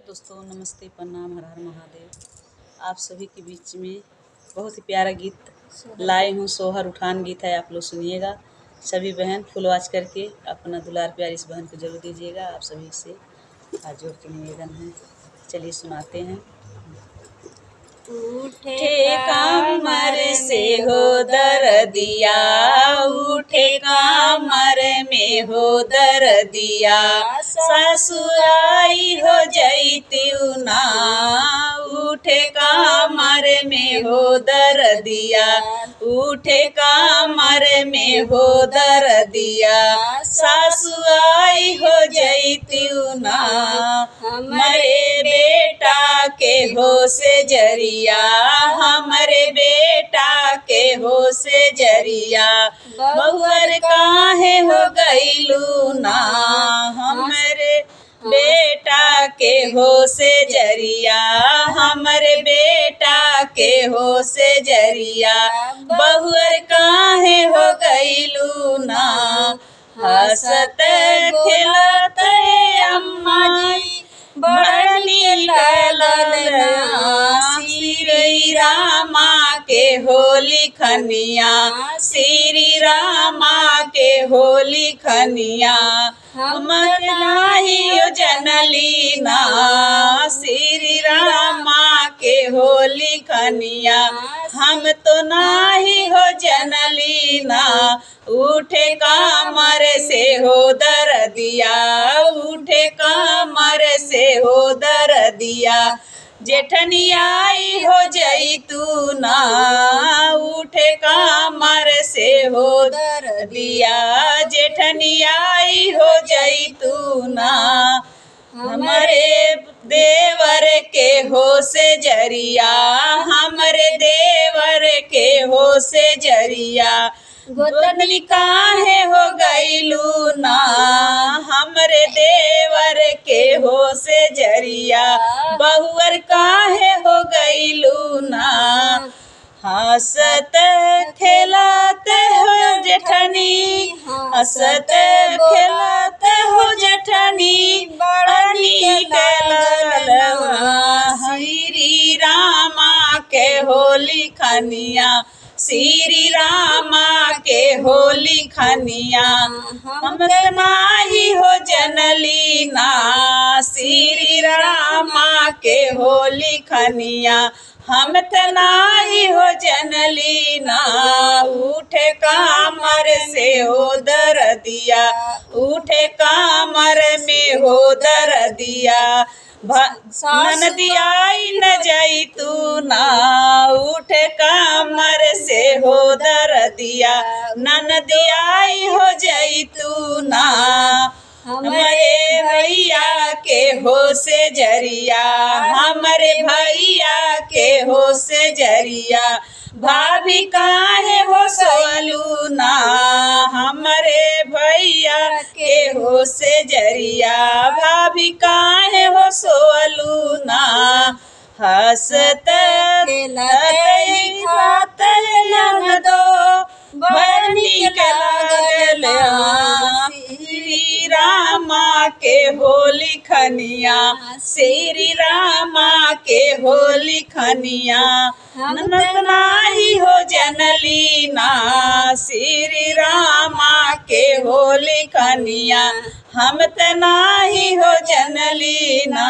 दोस्तों नमस्ते, प्रणाम, हर हर महादेव। आप सभी के बीच में बहुत ही प्यारा गीत लाई हूँ। सोहर उठान गीत है, आप लोग सुनिएगा। सभी बहन फुल वॉच करके अपना दुलार प्यार इस बहन को जरूर दीजिएगा। आप सभी से हाथ जोड़ के निवेदन है। चलिए सुनाते हैं। उठे कमर से हो दर्दिया, उठे कमर में हो दर्दिया, ससुराई हो जैती ना। उठे कमर में हो दर्दिया, उठे कमर में हो दर्दिया, ससुराई हो जैती ना। हमारे बेटा के हो से जरिया, हमारे बेटा के हो से जरिया, बहुअर काहे हो गईलू ना। हमारे बेटा के हो से जरिया, हमारे बेटा के हो से जरिया, बहुअर काहे हो गईलू ना। हंसत खिलत अम्मा जी बड़नी ललना, श्री रामा के होली खनिया, श्री रामा के होली खनिया, हम नाही जनली ना। श्री रामा के होली खनिया, हम तो नाही हो जनली ना। उठे कमर से हो दर्दिया, उठे कमर से हो दर्दिया, जेठनी आई हो जैतू ना। उठे कमर से हो दर्दिया, जेठनी आई हो जैतू ना। हमारे देवर के हो से जरिया, हमारे देवर के हो से जरिया, गोतनी काहे हो गईलू ना। हमरे देवर के हो से जरिया, बहुअर काहे हो गईलू ना। हंसत खेलत हो जेठनी, हंसत खेलत हो जेठनी, बड़नी ललना, श्री रामा के होली खनिया, श्री रामा के होली खनिया, हम नाही हो जनली ना। श्री रामा के होली खनिया, हम नाही हो जनली ना। उठे कमर से हो दर्दिया, उठे कमर में हो दर्दिया, ननदियाई न जैतू ना। उठे कमर से हो दर्दिया, ननदियाई हो जैतू ना। हमारे भैया के हो से जरिया, हमारे भैया के हो से जरिया, भाभी काहे हो सोलू ना। हमारे भैया के हो से जरिया, भाभी काहे हो सोलू ना। हंसत खेलत ननदो बड़नी लागल, श्री रामा के होली खनिया, श्री रामा के होली खनिया, ननद नाही हो जनली ना। श्री रामा के होली खनिया, हम त नाही हो जनली ना।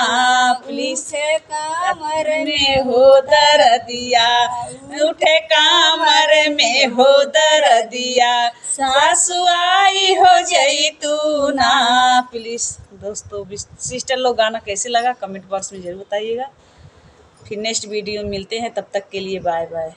पुलिस कमर में हो दर्दिया, उठे कमर में हो दर्दिया, सासु आई हो जैतू ना। प्लीज़ दोस्तों सिस्टर लोग गाना कैसे लगा कमेंट बॉक्स में ज़रूर बताइएगा। फिर नेक्स्ट वीडियो में मिलते हैं, तब तक के लिए बाय बाय।